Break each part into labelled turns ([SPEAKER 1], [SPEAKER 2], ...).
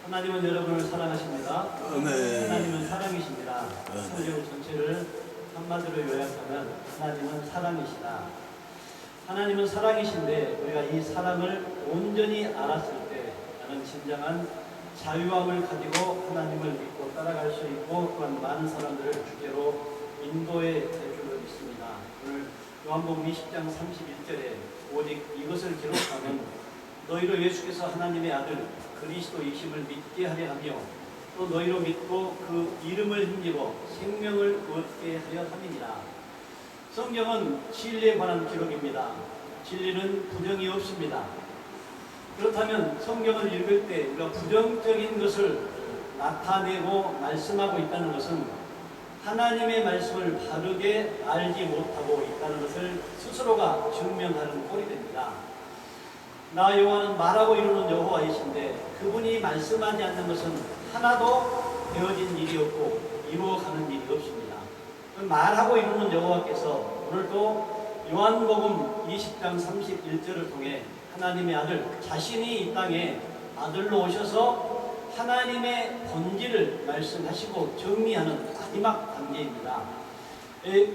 [SPEAKER 1] 하나님은 여러분을 사랑하십니다.
[SPEAKER 2] 네.
[SPEAKER 1] 하나님은 사랑이십니다. 성경 전체를 한마디로 요약하면 하나님은 사랑이시다. 하나님은 사랑이신데 우리가 이 사랑을 온전히 알았을 때 나는 진정한 자유함을 가지고 하나님을 믿고 따라갈 수 있고 또한 많은 사람들을 주께로 인도해 줄 수 있습니다. 오늘 요한복음 20장 31절에 오직 이것을 기록하면 너희로 예수께서 하나님의 아들 그리스도이심을 믿게 하려 하며 또 너희로 믿고 그 이름을 힘입어 생명을 얻게 하려 함이니라. 성경은 진리에 관한 기록입니다. 진리는 부정이 없습니다. 그렇다면 성경을 읽을 때 우리가 부정적인 것을 나타내고 말씀하고 있다는 것은 하나님의 말씀을 바르게 알지 못하고 있다는 것을 스스로가 증명하는 꼴이 됩니다. 나 여호와는 말하고 이루는 여호와이신데 그분이 말씀하지 않는 것은 하나도 되어진 일이 없고 이루어가는 일이 없습니다. 말하고 이루는 여호와께서 오늘도 요한복음 20장 31절을 통해 하나님의 아들 자신이 이 땅에 아들로 오셔서 하나님의 본질을 말씀하시고 정리하는 마지막 단계입니다.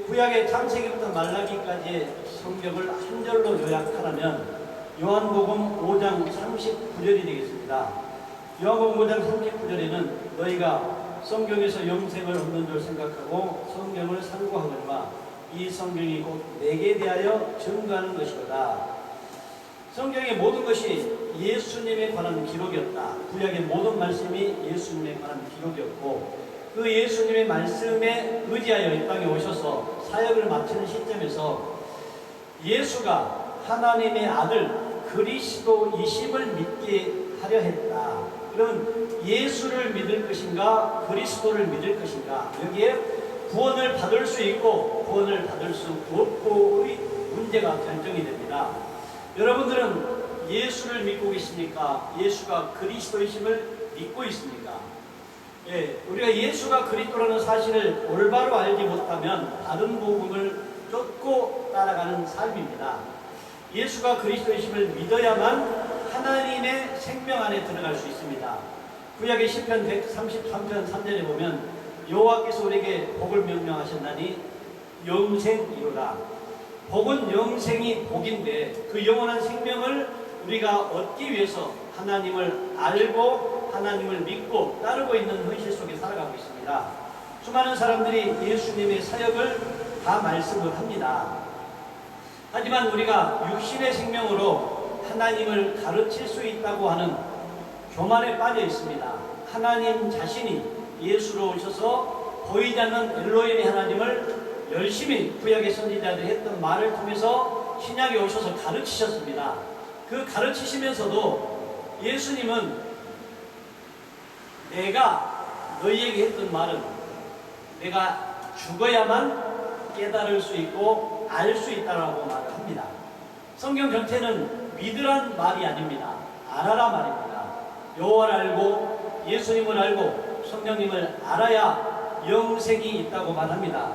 [SPEAKER 1] 구약의 창세기부터 말라기까지의 성경을 한 절로 요약하라면 요한복음 5장 39절이 되겠습니다. 요한복음 5장 39절에는 너희가 성경에서 영생을 얻는 줄 생각하고 성경을 상고하거니와 이 성경이 곧 내게 대하여 증거하는 것이로다. 성경의 모든 것이 예수님에 관한 기록이었다. 구약의 모든 말씀이 예수님에 관한 기록이었고 그 예수님의 말씀에 의지하여 이 땅에 오셔서 사역을 마치는 시점에서 예수가 하나님의 아들 그리스도이심을 믿게 하려 했다. 그럼 예수를 믿을 것인가 그리스도를 믿을 것인가, 여기에 구원을 받을 수 있고 구원을 받을 수 없고의 문제가 결정이 됩니다. 여러분들은 예수를 믿고 계십니까? 예수가 그리스도이심을 믿고 있습니까? 우리가 예수가 그리스도라는 사실을 올바로 알지 못하면 다른 복음을 쫓고 따라가는 삶입니다. 예수가 그리스도이심을 믿어야만 하나님의 생명 안에 들어갈 수 있습니다. 구약의 시편 133편 3절에 보면 여호와께서 우리에게 복을 명령하셨나니 영생이로다. 복은 영생이 복인데 그 영원한 생명을 우리가 얻기 위해서 하나님을 알고 하나님을 믿고 따르고 있는 현실 속에 살아가고 있습니다. 수많은 사람들이 예수님의 사역을 다 말씀을 합니다. 하지만 우리가 육신의 생명으로 하나님을 가르칠 수 있다고 하는 교만에 빠져 있습니다. 하나님 자신이 예수로 오셔서 보이지 않는 엘로힘의 하나님을 열심히 구약의 선지자들이 했던 말을 통해서 신약에 오셔서 가르치셨습니다. 그 가르치시면서도 예수님은 내가 너희에게 했던 말은 내가 죽어야만 깨달을 수 있고 알 수 있다라고 말을 합니다. 성경 전체는 믿으란 말이 아닙니다. 알아라 말입니다. 여호와를 알고 예수님을 알고 성령님을 알아야 영생이 있다고 말합니다.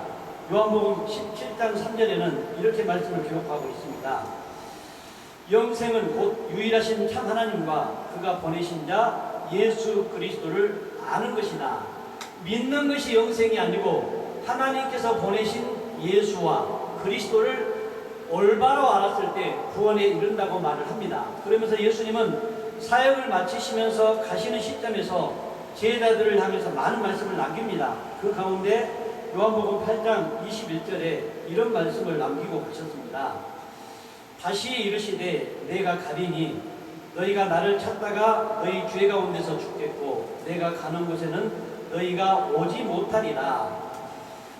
[SPEAKER 1] 요한복음 17장 3절에는 이렇게 말씀을 기록하고 있습니다. 영생은 곧 유일하신 참 하나님과 그가 보내신 자 예수 그리스도를 아는 것이다. 믿는 것이 영생이 아니고 하나님께서 보내신 예수와 그리스도를 올바로 알았을 때 구원에 이른다고 말을 합니다. 그러면서 예수님은 사역을 마치시면서 가시는 시점에서 제자들을 향해서 많은 말씀을 남깁니다. 그 가운데 요한복음 8장 21절에 이런 말씀을 남기고 가셨습니다. 다시 이르시되 내가 가리니 너희가 나를 찾다가 너희 죄 가운데서 죽겠고 내가 가는 곳에는 너희가 오지 못하리라.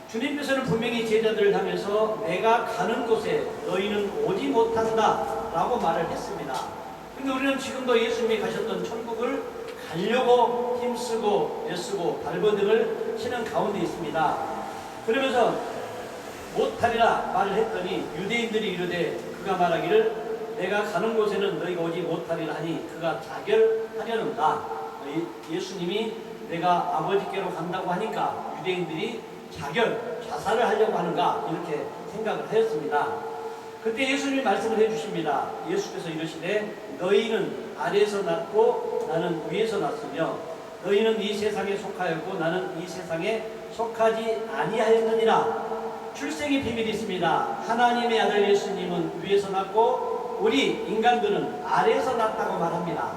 [SPEAKER 1] 주님께서는 분명히 제자들을 향해서 내가 가는 곳에 너희는 오지 못한다 라고 말을 했습니다. 근데 우리는 지금도 예수님이 가셨던 천국을 가려고 힘쓰고 애쓰고 발버둥을 치는 가운데 있습니다. 그러면서 못하리라 말을 했더니 유대인들이 이르되 그가 말하기를 내가 가는 곳에는 너희가 오지 못하리라 하니 그가 자결하려는가. 예수님이 내가 아버지께로 간다고 하니까 유대인들이 자살을 하려고 하는가 이렇게 생각을 하였습니다. 그때 예수님이 말씀을 해주십니다. 예수께서 이르시되 너희는 아래에서 났고 나는 위에서 났으며 너희는 이 세상에 속하였고 나는 이 세상에 속하지 아니하였느니라. 출생의 비밀이 있습니다. 하나님의 아들 예수님은 위에서 났고 우리 인간들은 아래에서 났다고 말합니다.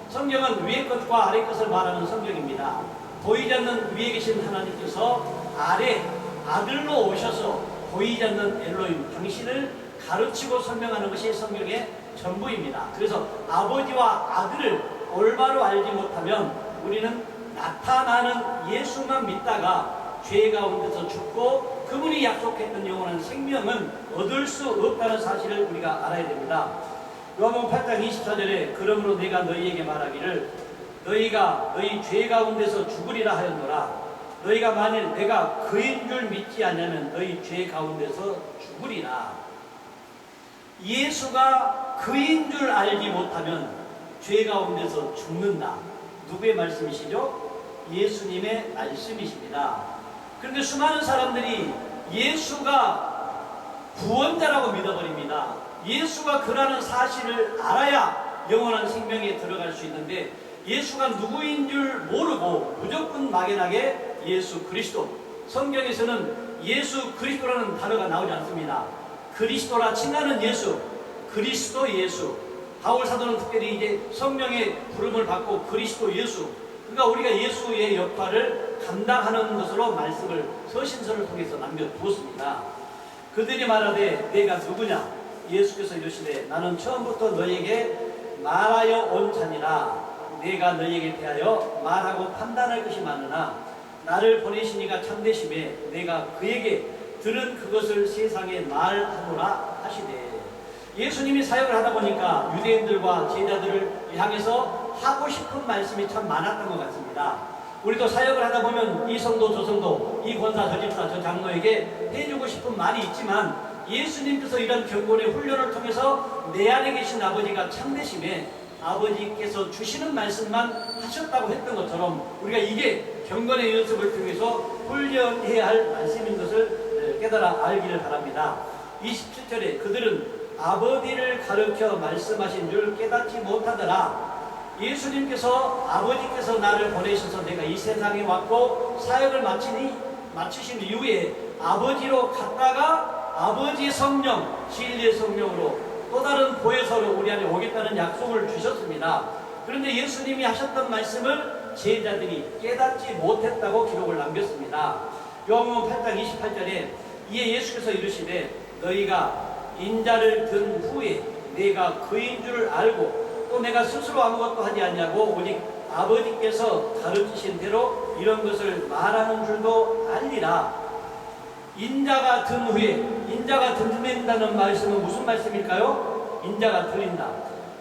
[SPEAKER 1] 성경은 위의 것과 아래 것을 말하는 성경입니다. 보이지 않는 위에 계신 하나님께서 아래 아들로 오셔서 보이지 않는 엘로힘 당신을 가르치고 설명하는 것이 성경의 전부입니다. 그래서 아버지와 아들을 올바로 알지 못하면 우리는 나타나는 예수만 믿다가 죄 가운데서 죽고 그분이 약속했던 영원한 생명은 얻을 수 없다는 사실을 우리가 알아야 됩니다. 요한복음 8장 24절에 그러므로 내가 너희에게 말하기를 너희가 너희 죄 가운데서 죽으리라 하였노라. 너희가 만일 내가 그인 줄 믿지 않으면 너희 죄 가운데서 죽으리라. 예수가 그인 줄 알지 못하면 죄 가운데서 죽는다. 누구의 말씀이시죠? 예수님의 말씀이십니다. 그런데 수많은 사람들이 예수가 구원자라고 믿어버립니다. 예수가 그라는 사실을 알아야 영원한 생명에 들어갈 수 있는데 예수가 누구인 줄 모르고 무조건 막연하게 예수 그리스도, 성경에서는 예수 그리스도라는 단어가 나오지 않습니다. 그리스도라 칭하는 예수, 그리스도 예수. 바울 사도는 특별히 이제 성령의 부름을 받고 그리스도 예수, 그러니까 우리가 예수의 역할을 감당하는 것으로 말씀을 서신서를 통해서 남겨두었습니다. 그들이 말하되 내가 누구냐? 예수께서 이르시되 나는 처음부터 너에게 말하여 온 자니라. 내가 너에게 대하여 말하고 판단할 것이 많으나 나를 보내시니가 참되심에 내가 그에게 들은 그것을 세상에 말하노라 하시되. 예수님이 사역을 하다 보니까 유대인들과 제자들을 향해서 하고 싶은 말씀이 참 많았던 것 같습니다. 우리도 사역을 하다 보면 이 성도 저 성도, 이 권사 저 집사 저 장로에게 해주고 싶은 말이 있지만 예수님께서 이런 경건의 훈련을 통해서 내 안에 계신 아버지가 참되심에 아버지께서 주시는 말씀만 하셨다고 했던 것처럼 우리가 이게 경건의 연습을 통해서 훈련해야 할 말씀인 것을 깨달아 알기를 바랍니다. 27절에 그들은 아버지를 가르쳐 말씀하신 줄 깨닫지 못하더라. 예수님께서 아버지께서 나를 보내셔서 내가 이 세상에 왔고 사역을 마치신 이후에 아버지로 갔다가 아버지의 성령, 진리의 성령으로 또 다른 보혜사로 우리 안에 오겠다는 약속을 주셨습니다. 그런데 예수님이 하셨던 말씀을 제자들이 깨닫지 못했다고 기록을 남겼습니다. 요한복음 8장 28절에 이에 예수께서 이르시되 너희가 인자를 든 후에 내가 그인 줄 알고 또 내가 스스로 아무것도 하지 않냐고 오직 아버지께서 가르치신 대로 이런 것을 말하는 줄도 알리라. 인자가 든 후에, 인자가 들린다는 말씀은 무슨 말씀일까요? 인자가 들린다.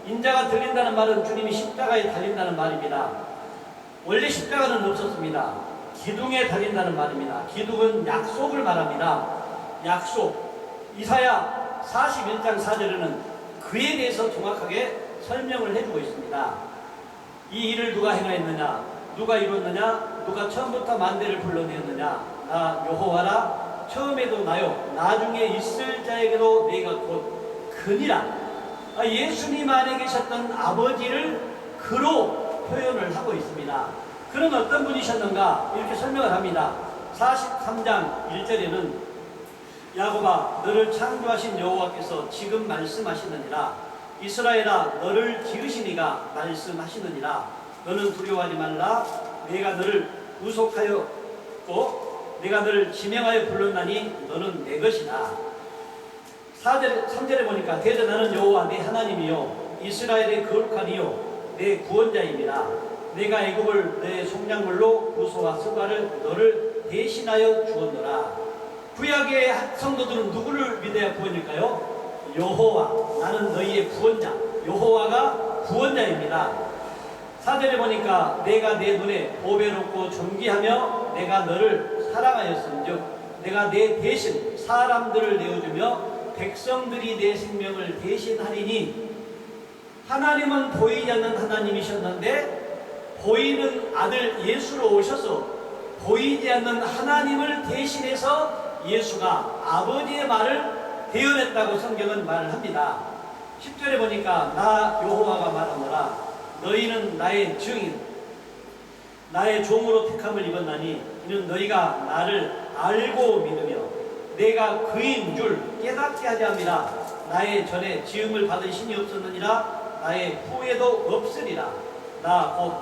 [SPEAKER 1] 인자가 들린다는 말은 주님이 십자가에 달린다는 말입니다. 원래 십자가는 없었습니다. 기둥에 달린다는 말입니다. 기둥은 약속을 말합니다. 약속. 이사야 41장 4절에는 그에 대해서 정확하게 설명을 해주고 있습니다. 이 일을 누가 행하였느냐? 누가 이뤘느냐? 누가 처음부터 만대를 불러내었느냐? 나 여호와라. 처음에도 나요 나중에 있을 자에게도 내가 곧 그니라. 예수님 안에 계셨던 아버지를 그로 표현을 하고 있습니다. 그는 어떤 분이셨는가? 이렇게 설명을 합니다. 43장 1절에는 야곱아 너를 창조하신 여호와께서 지금 말씀하시느니라. 이스라엘아 너를 지으시니가 말씀하시느니라. 너는 두려워하지 말라. 내가 너를 구속하였고 내가 너를 지명하여 불렀나니 너는 내 것이다. 3절에 보니까 대저 나는 여호와 내 하나님이요 이스라엘의 거룩한 이요 내 구원자입니다. 내가 애굽을 내 속량물로 구소와 수가를 너를 대신하여 주었노라. 구약의 성도들은 누구를 믿어야 구원일까요? 여호와, 나는 너희의 구원자. 여호와가 구원자입니다. 4절에 보니까 내가 내 눈에 보배롭고 존귀하며 내가 너를 사랑하였은즉 내가 내 대신 사람들을 내어주며 백성들이 내 생명을 대신하리니. 하나님은 보이지 않는 하나님이셨는데 보이는 아들 예수로 오셔서 보이지 않는 하나님을 대신해서 예수가 아버지의 말을 대언했다고 성경은 말을 합니다. 10절에 보니까 나 여호와가 말하노라 너희는 나의 증인 나의 종으로 택함을 입었나니 이는 너희가 나를 알고 믿으며 내가 그인 줄 깨닫게 하지 함이라. 나의 전에 지음을 받은 신이 없었느니라 나의 후에도 없으리라. 나 곧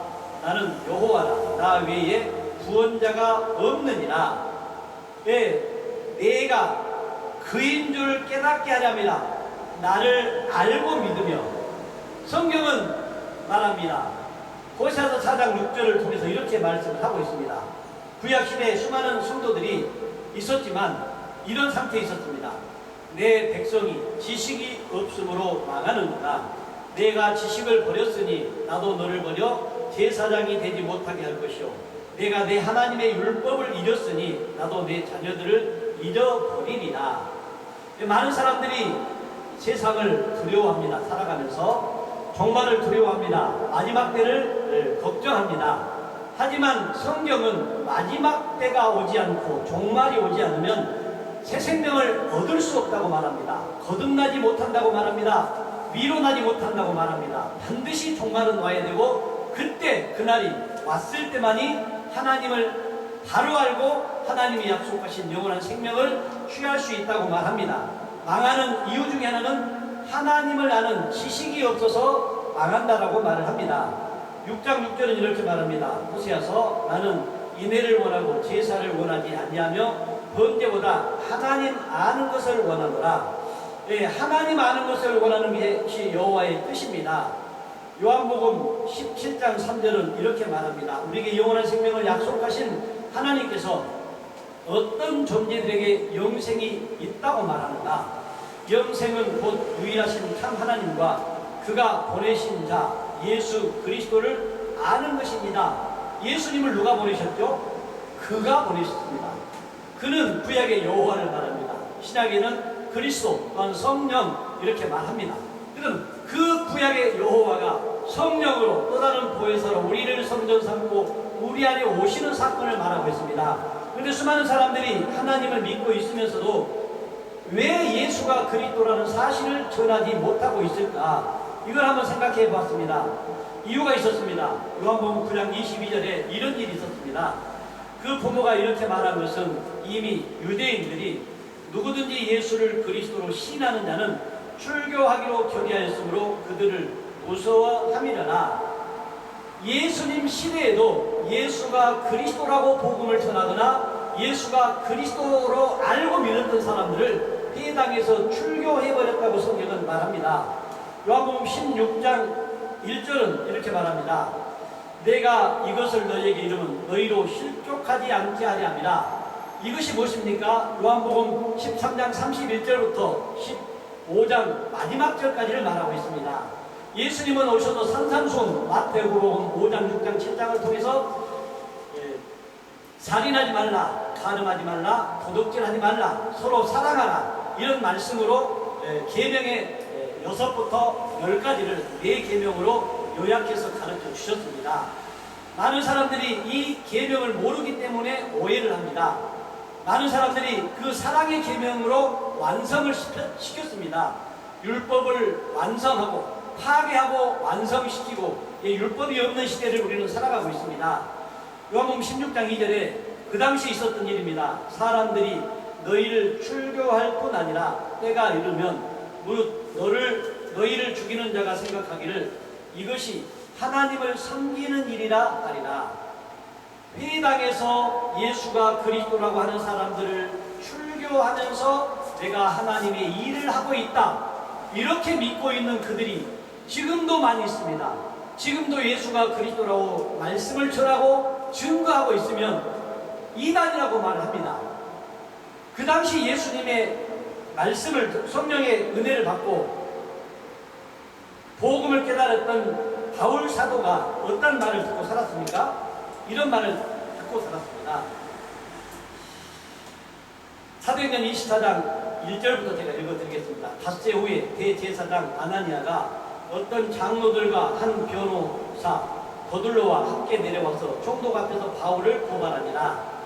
[SPEAKER 1] 나는 여호와라 나 외에 구원자가 없느니라. 내가 그인 줄 깨닫게 하렵니다. 나를 알고 믿으며. 성경은 말합니다. 고시아서 4장 6절을 통해서 이렇게 말씀을 하고 있습니다. 구약시대에 수많은 성도들이 있었지만 이런 상태에 있었습니다. 내 백성이 지식이 없으므로 망하는구나. 내가 지식을 버렸으니 나도 너를 버려 제사장이 되지 못하게 할 것이요 내가 내 하나님의 율법을 잃었으니 나도 내 자녀들을 잃어버리리라. 많은 사람들이 세상을 두려워합니다. 살아가면서 종말을 두려워합니다. 마지막 때를 걱정합니다. 하지만 성경은 마지막 때가 오지 않고 종말이 오지 않으면 새 생명을 얻을 수 없다고 말합니다. 거듭나지 못한다고 말합니다. 위로나지 못한다고 말합니다. 반드시 종말은 와야 되고 그때 그날이 왔을 때만이 하나님을 바로 알고 하나님이 약속하신 영원한 생명을 취할 수 있다고 말합니다. 망하는 이유 중에 하나는 하나님을 아는 지식이 없어서 망한다라고 말을 합니다. 6장 6절은 이렇게 말합니다. 호세아서 나는 인애를 원하고 제사를 원하지 아니하며 번제보다 하나님 아는 것을 원하노라. 하나님 아는 것을 원하는 것이 여호와의 뜻입니다. 요한복음 17장 3절은 이렇게 말합니다. 우리에게 영원한 생명을 약속하신 하나님께서 어떤 존재들에게 영생이 있다고 말하는가? 영생은 곧 유일하신 참 하나님과 그가 보내신 자 예수 그리스도를 아는 것입니다. 예수님을 누가 보내셨죠? 그가 보내셨습니다. 그는 구약의 여호와를 말합니다. 신약에는 그리스도 또한 성령 이렇게 말합니다. 그럼 그 구약의 여호와가 성령으로 또 다른 보혜사로 우리를 성전 삼고 우리 안에 오시는 사건을 말하고 있습니다. 그런데 수많은 사람들이 하나님을 믿고 있으면서도 왜 예수가 그리스도라는 사실을 전하지 못하고 있을까? 이걸 한번 생각해 봤습니다. 이유가 있었습니다. 요한복음 9장 22절에 이런 일이 있었습니다. 그 부모가 이렇게 말한 것은 이미 유대인들이 누구든지 예수를 그리스도로 시인하는 자는 출교하기로 결의하였으므로 그들을 무서워함이려나 예수님 시대에도 예수가 그리스도라고 복음을 전하거나 예수가 그리스도로 알고 믿었던 사람들을 회당에서 출교해버렸다고 성경은 말합니다. 요한복음 16장 1절은 이렇게 말합니다. 내가 이것을 너희에게 이르면 너희로 실족하지 않게 하려 함이라. 이것이 무엇입니까? 요한복음 13장 31절부터 15장 마지막 절까지를 말하고 있습니다. 예수님은 오셔서 산산수훈 마태복음 5장 6장 7장을 통해서 살인하지 말라, 간음하지 말라, 도둑질하지 말라, 서로 사랑하라 이런 말씀으로 계명의 6부터 10가지를 4계명으로 요약해서 가르쳐 주셨습니다. 많은 사람들이 이 계명을 모르기 때문에 오해를 합니다. 많은 사람들이 그 사랑의 계명으로 완성을 시켰습니다. 율법을 완성하고 파괴하고 완성시키고 율법이 없는 시대를 우리는 살아가고 있습니다. 요한복음 16장 2절에 그 당시 있었던 일입니다. 사람들이 너희를 출교할 뿐 아니라 때가 이르면 무릇 너희를 죽이는 자가 생각하기를 이것이 하나님을 섬기는 일이라 하리라. 회당에서 예수가 그리스도라고 하는 사람들을 출교하면서 내가 하나님의 일을 하고 있다 이렇게 믿고 있는 그들이 지금도 많이 있습니다. 지금도 예수가 그리스도라고 말씀을 전하고 증거하고 있으면 이단이라고 말합니다. 그 당시 예수님의 말씀을 성령의 은혜를 받고 복음을 깨달았던 바울 사도가 어떤 말을 듣고 살았습니까? 이런 말을 듣고 살았습니다. 사도행전 24장 1절부터 제가 읽어드리겠습니다. 닷새 후에 대제사장 아나니아가 어떤 장로들과 한 변호사 거둘로와 함께 내려와서 총독 앞에서 바울을 고발하니라.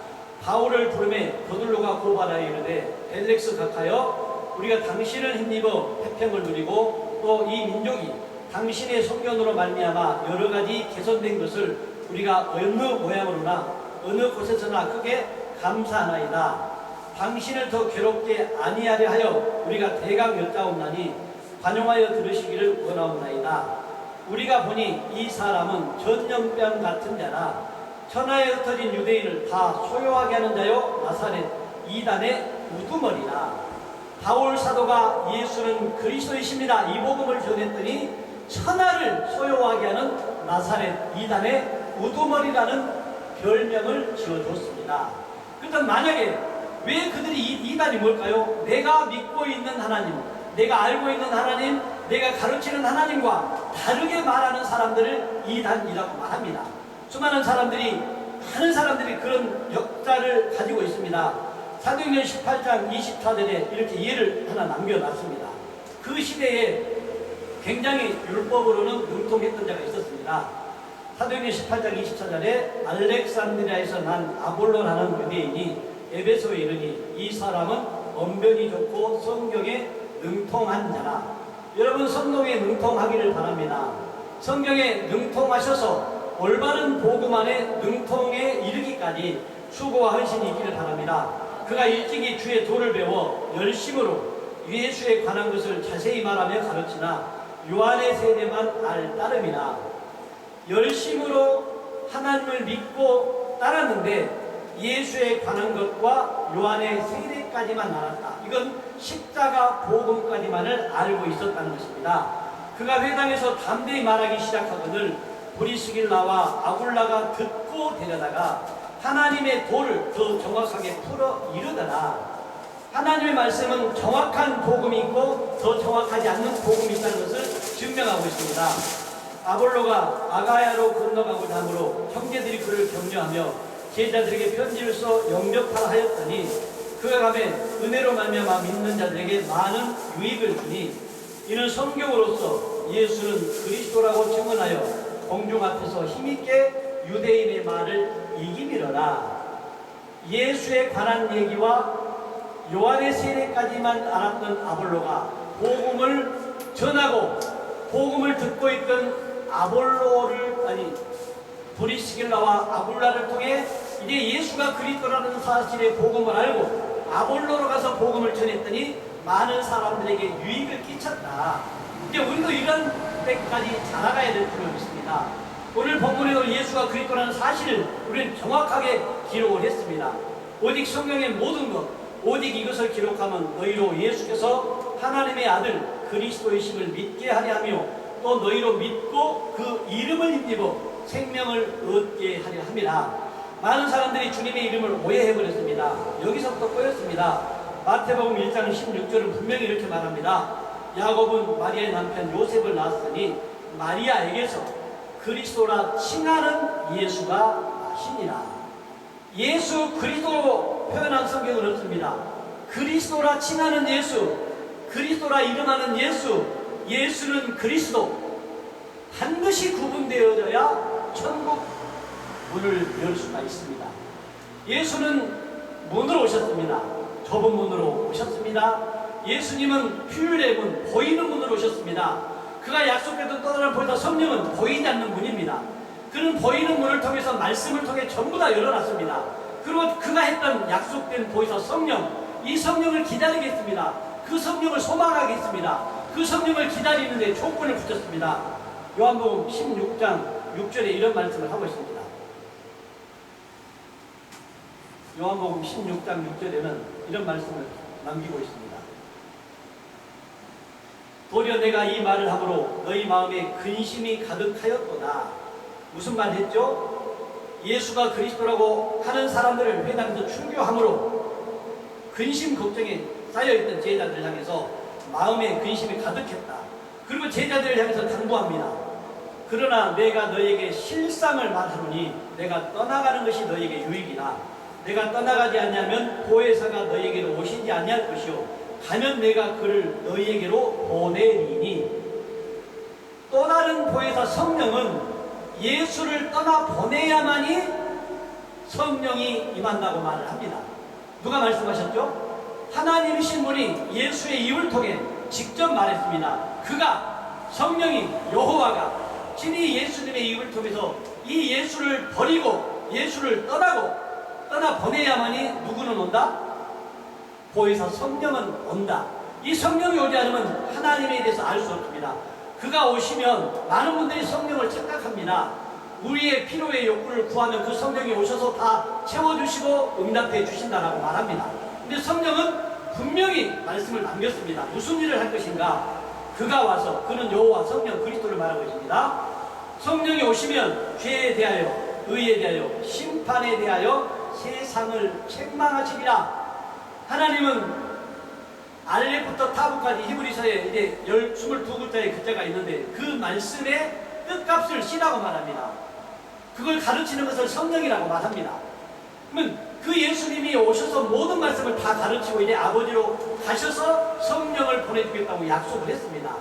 [SPEAKER 1] 바울을 부르매 거둘로가 고발하여 이르되 벨렉스 각하여 우리가 당신을 힘입어 태평을 누리고 또 이 민족이 당신의 성견으로 말미암아 여러 가지 개선된 것을 우리가 어느 모양으로나 어느 곳에서나 크게 감사하나이다. 당신을 더 괴롭게 아니하려 하여 우리가 대강 여짜옵나니 관용하여 들으시기를 원하옵나이다. 우리가 보니 이 사람은 전염병 같은 자라 천하에 흩어진 유대인을 다 소요하게 하는 자요 나사렛 이단의 우두머리라. 바울 사도가 예수는 그리스도이십니다 이 복음을 전했더니 천하를 소요하게 하는 나사렛 이단의 우두머리라는 별명을 지어줬습니다. 그렇다면 만약에 왜 그들이 이단이 뭘까요? 내가 믿고 있는 하나님, 내가 알고 있는 하나님, 내가 가르치는 하나님과 다르게 말하는 사람들을 이단이라고 말합니다. 수많은 사람들이, 많은 사람들이 그런 역사를 가지고 있습니다. 사도행전 18장 24절에 이렇게 예를 하나 남겨놨습니다. 그 시대에 굉장히 율법으로는 능통했던 자가 있었습니다. 사도행전 18장 24절에 알렉산드리아에서 난 아볼로라는 유대인이 에베소에 이르니 이 사람은 언변이 좋고 성경에 능통한 자라. 여러분 성경에 능통하기를 바랍니다. 성경에 능통하셔서 올바른 복음 안에 능통에 이르기까지 수고와 헌신이 있기를 바랍니다. 그가 일찍이 주의 도를 배워 열심으로 예수에 관한 것을 자세히 말하며 가르치나 요한의 세대만 알 따름이나 열심으로 하나님을 믿고 따랐는데 예수에 관한 것과 요한의 세례까지만 알았다. 이건 십자가 복음까지만을 알고 있었다는 것입니다. 그가 회당에서 담대히 말하기 시작하거늘 브리스길라와 아굴라가 듣고 데려다가 하나님의 도를 더 정확하게 풀어 이르더라. 하나님의 말씀은 정확한 복음이 있고 더 정확하지 않는 복음이 있다는 것을 증명하고 있습니다. 아볼로가 아가야로 건너가고자 하므로 형제들이 그를 격려하며 제자들에게 편지를 써 영접하라 하였더니 그가 가매 은혜로 말미암아 믿는 자들에게 많은 유익을 주니 이는 성경으로서 예수는 그리스도라고 증언하여 공중 앞에서 힘있게 유대인의 말을 이기미러라. 예수에 관한 얘기와 요한의 세례까지만 알았던 아볼로가 복음을 전하고 복음을 듣고 있던 브리스길라와 아굴라를 통해 이제 예수가 그리스도라는 사실의 복음을 알고 아볼로로 가서 복음을 전했더니 많은 사람들에게 유익을 끼쳤다. 이제 우리도 이런 때까지 자라가야 될 필요가 있습니다. 오늘 본문에도 예수가 그리스도라는 사실을 우리는 정확하게 기록을 했습니다. 오직 성경의 모든 것, 오직 이것을 기록하면 너희로 예수께서 하나님의 아들 그리스도이심을 믿게 하려 하며 또 너희로 믿고 그 이름을 힘입어 생명을 얻게 하려 함이라. 많은 사람들이 주님의 이름을 오해해버렸습니다. 여기서부터 꼬였습니다. 마태복음 1장 16절은 분명히 이렇게 말합니다. 야곱은 마리아의 남편 요셉을 낳았으니 마리아에게서 그리스도라 칭하는 예수가 나시니라. 예수 그리스도로 표현한 성경은 없습니다. 그리스도라 칭하는 예수, 그리스도라 이름하는 예수, 예수는 그리스도. 반드시 구분되어져야 천국 문을 열 수가 있습니다. 예수는 문으로 오셨습니다. 좁은 문으로 오셨습니다. 예수님은 휴일의 문, 보이는 문으로 오셨습니다. 그가 약속했던 또 다른 보이다 성령은 보이지 않는 문입니다. 그는 보이는 문을 통해서 말씀을 통해 전부 다 열어놨습니다. 그리고 그가 했던 약속된 보이사 성령, 이 성령을 기다리겠습니다. 그 성령을 소망하겠습니다. 그 성령을 기다리는데 조건을 붙였습니다. 요한복음 16장 6절에 이런 말씀을 하고 있습니다. 요한복음 16장 6절에는 이런 말씀을 남기고 있습니다. 도리어 내가 이 말을 함으로 너희 마음에 근심이 가득하였도다. 무슨 말 했죠? 예수가 그리스도라고 하는 사람들을 회당에서 출교함으로 근심 걱정에 쌓여있던 제자들을 향해서 마음에 근심이 가득했다. 그리고 제자들을 향해서 당부합니다. 그러나 내가 너에게 실상을 말하노니 내가 떠나가는 것이 너에게 유익이다. 내가 떠나가지 않냐면 보혜사가 너에게로 오시지 아니할 것이요 가면 내가 그를 너희에게로 보내리니. 또 다른 보혜사 성령은 예수를 떠나 보내야만이 성령이 임한다고 말을 합니다. 누가 말씀하셨죠? 하나님이신 분이 예수의 입을 통해 직접 말했습니다. 그가 성령이 여호와가 친히 예수님의 입을 통해서 이 예수를 버리고 예수를 떠나 보내야만이 누구는 온다? 보혜사 성령은 온다. 이 성령이 오지 않으면 하나님에 대해서 알 수 없습니다. 그가 오시면 많은 분들이 성령을 착각합니다. 우리의 필요의 욕구를 구하면 그 성령이 오셔서 다 채워주시고 응답해 주신다라고 말합니다. 근데 성령은 분명히 말씀을 남겼습니다. 무슨 일을 할 것인가? 그가 와서, 그는 여호와 성령 그리스도를 말하고 있습니다. 성령이 오시면 죄에 대하여, 의에 대하여, 심판에 대하여 세상을 책망하시리라. 하나님은 알렙부터 타부까지 히브리서에 이제 22글자의 글자가 있는데 그 말씀의 뜻값을 씨라고 말합니다. 그걸 가르치는 것을 성령이라고 말합니다. 그러면 그 예수님이 오셔서 모든 말씀을 다 가르치고 이제 아버지로 가셔서 성령을 보내주겠다고 약속을 했습니다.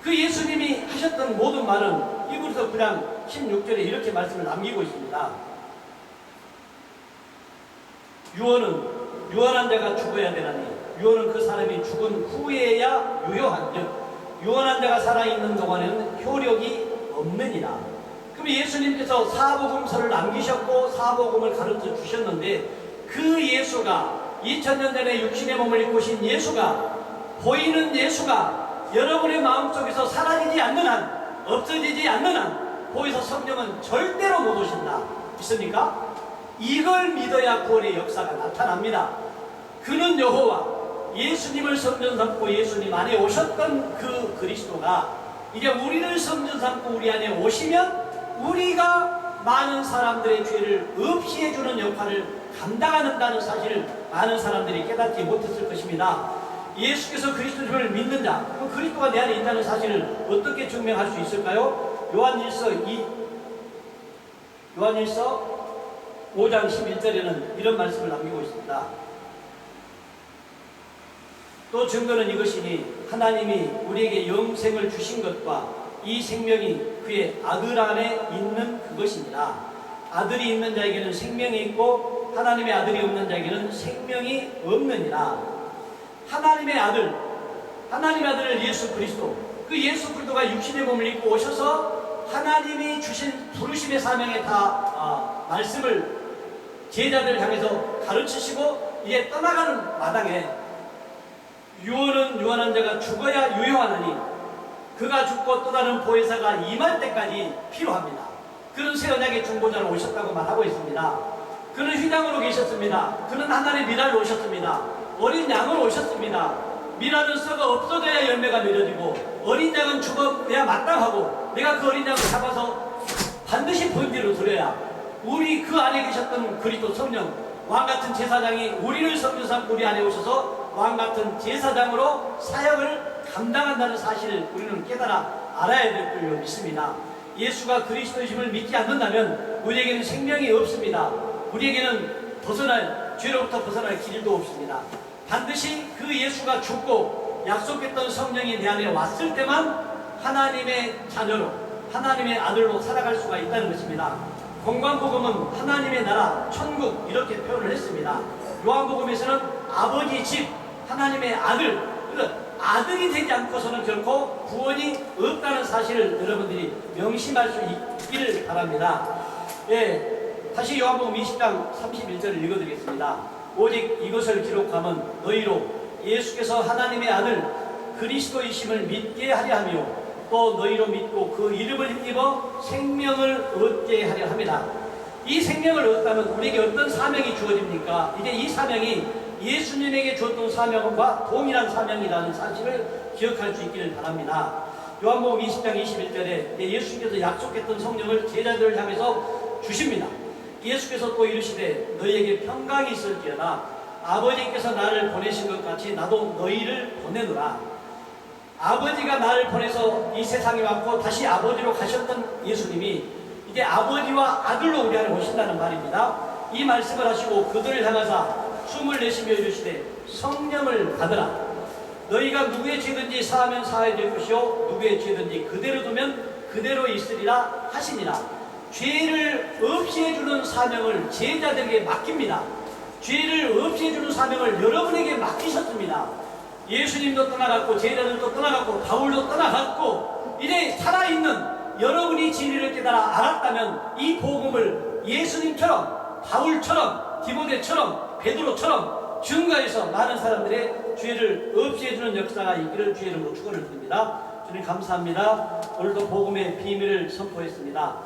[SPEAKER 1] 그 예수님이 하셨던 모든 말은 히브리서 9장 16절에 이렇게 말씀을 남기고 있습니다. 유언한 자가 죽어야 되나니 유언은 그 사람이 죽은 후에야 유효한즉 유언한 자가 살아있는 동안에는 효력이 없느니라. 그럼 예수님께서 사복음서를 남기셨고 사복음을 가르쳐 주셨는데 그 예수가 2000년 전에 육신의 몸을 입고 오신 예수가 보이는 예수가 여러분의 마음속에서 사라지지 않는 한 없어지지 않는 한 보혜사 성령은 절대로 못 오신다. 믿습니까? 이걸 믿어야 구원의 역사가 나타납니다. 그는 여호와 예수님을 성전 삼고 예수님 안에 오셨던 그 그리스도가 이제 우리를 성전 삼고 우리 안에 오시면 우리가 많은 사람들의 죄를 없이 해주는 역할을 감당한다는 사실을 많은 사람들이 깨닫지 못했을 것입니다. 예수께서 그리스도를 믿는 자, 그 그리스도가 내 안에 있다는 사실을 어떻게 증명할 수 있을까요? 요한일서 5장 11절에는 이런 말씀을 남기고 있습니다. 또 증거는 이것이니 하나님이 우리에게 영생을 주신 것과 이 생명이 그의 아들 안에 있는 그것입니다. 아들이 있는 자에게는 생명이 있고 하나님의 아들이 없는 자에게는 생명이 없느니라. 하나님의 아들 예수 그리스도, 그 예수 그리스도가 육신의 몸을 입고 오셔서 하나님이 주신 부르심의 사명에 다 말씀을 제자들을 향해서 가르치시고 이제 떠나가는 마당에 유언한 자가 죽어야 유효하나니 그가 죽고 또 다른 보혜사가 임할 때까지 필요합니다. 그는 새 언약의 중보자로 오셨다고 말하고 있습니다. 그는 휘장으로 계셨습니다. 그는 하나님의 미랄로 오셨습니다. 어린 양으로 오셨습니다. 미랄은 썩어 없어져야 열매가 맺어지고 어린 양은 죽어야 마땅하고 내가 그 어린 양을 잡아서 반드시 본디로 드려야 우리 그 안에 계셨던 그리스도 성령 왕같은 제사장이 우리를 성전 삼고 우리 안에 오셔서 왕같은 제사장으로 사역을 감당한다는 사실을 우리는 깨달아 알아야 될 줄로 믿습니다. 예수가 그리스도이심을 믿지 않는다면 우리에게는 생명이 없습니다. 우리에게는 죄로부터 벗어날 길도 없습니다. 반드시 그 예수가 죽고 약속했던 성령이 내 안에 왔을 때만 하나님의 자녀로 하나님의 아들로 살아갈 수가 있다는 것입니다. 공관복음은 하나님의 나라, 천국 이렇게 표현을 했습니다. 요한복음에서는 아버지 집, 하나님의 아들, 아들이 되지 않고서는 결코 구원이 없다는 사실을 여러분들이 명심할 수 있기를 바랍니다. 다시 요한복음 20장 31절을 읽어드리겠습니다. 오직 이것을 기록하면 너희로 예수께서 하나님의 아들 그리스도이심을 믿게 하려 하며 또 너희로 믿고 그 이름을 힘입어 생명을 얻게 하려 합니다. 이 생명을 얻다면 우리에게 어떤 사명이 주어집니까? 이제 이 사명이 예수님에게 주었던 사명과 동일한 사명이라는 사실을 기억할 수 있기를 바랍니다. 요한복음 20장 21절에 예수님께서 약속했던 성령을 제자들을 향해서 주십니다. 예수께서 또 이르시되 너희에게 평강이 있을지어다 아버지께서 나를 보내신 것 같이 나도 너희를 보내노라. 아버지가 나를 보내서 이 세상에 왔고 다시 아버지로 가셨던 예수님이 이제 아버지와 아들로 우리 안에 오신다는 말입니다. 이 말씀을 하시고 그들을 향하사 숨을 내쉬며 이르시되 성령을 받으라. 너희가 누구의 죄든지 사하면 사해질 것이요 누구의 죄든지 그대로 두면 그대로 있으리라 하시니라. 죄를 없이 해주는 사명을 제자들에게 맡깁니다. 죄를 없애주는 사명을 여러분에게 맡기셨습니다. 예수님도 떠나갔고 제자들도 떠나갔고 바울도 떠나갔고 이래 살아있는 여러분이 진리를 깨달아 알았다면 이 복음을 예수님처럼 바울처럼 디모데처럼 베드로처럼 증거해서 많은 사람들의 죄를 없애주는 역사가 있기를 주의 이름으로 축원을 드립니다. 주님 감사합니다. 오늘도 복음의 비밀을 선포했습니다.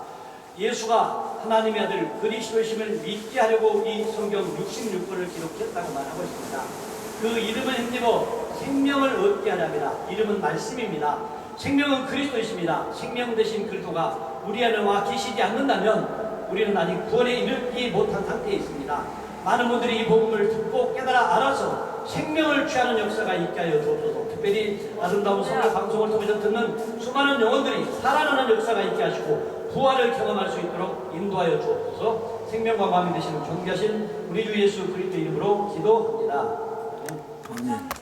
[SPEAKER 1] 예수가 하나님의 아들 그리스도이심을 믿게 하려고 이 성경 66권을 기록했다고 말하고 있습니다. 그 이름을 힘입어 생명을 얻게 하렵니다. 이름은 말씀입니다. 생명은 그리스도이십니다. 생명 되신 그리스도가 우리 안에 와 계시지 않는다면 우리는 아직 구원에 이르지 못한 상태에 있습니다. 많은 분들이 이 복음을 듣고 깨달아 알아서 생명을 취하는 역사가 있게 하여 주옵소서. 특별히 아름다운 성경 방송을 통해서 듣는 수많은 영혼들이 살아나는 역사가 있게 하시고 부활을 경험할 수 있도록 인도하여 주옵소서. 생명과 마음이 되시는 존귀하신 우리 주 예수 그리스도 이름으로 기도합니다.
[SPEAKER 2] 아멘.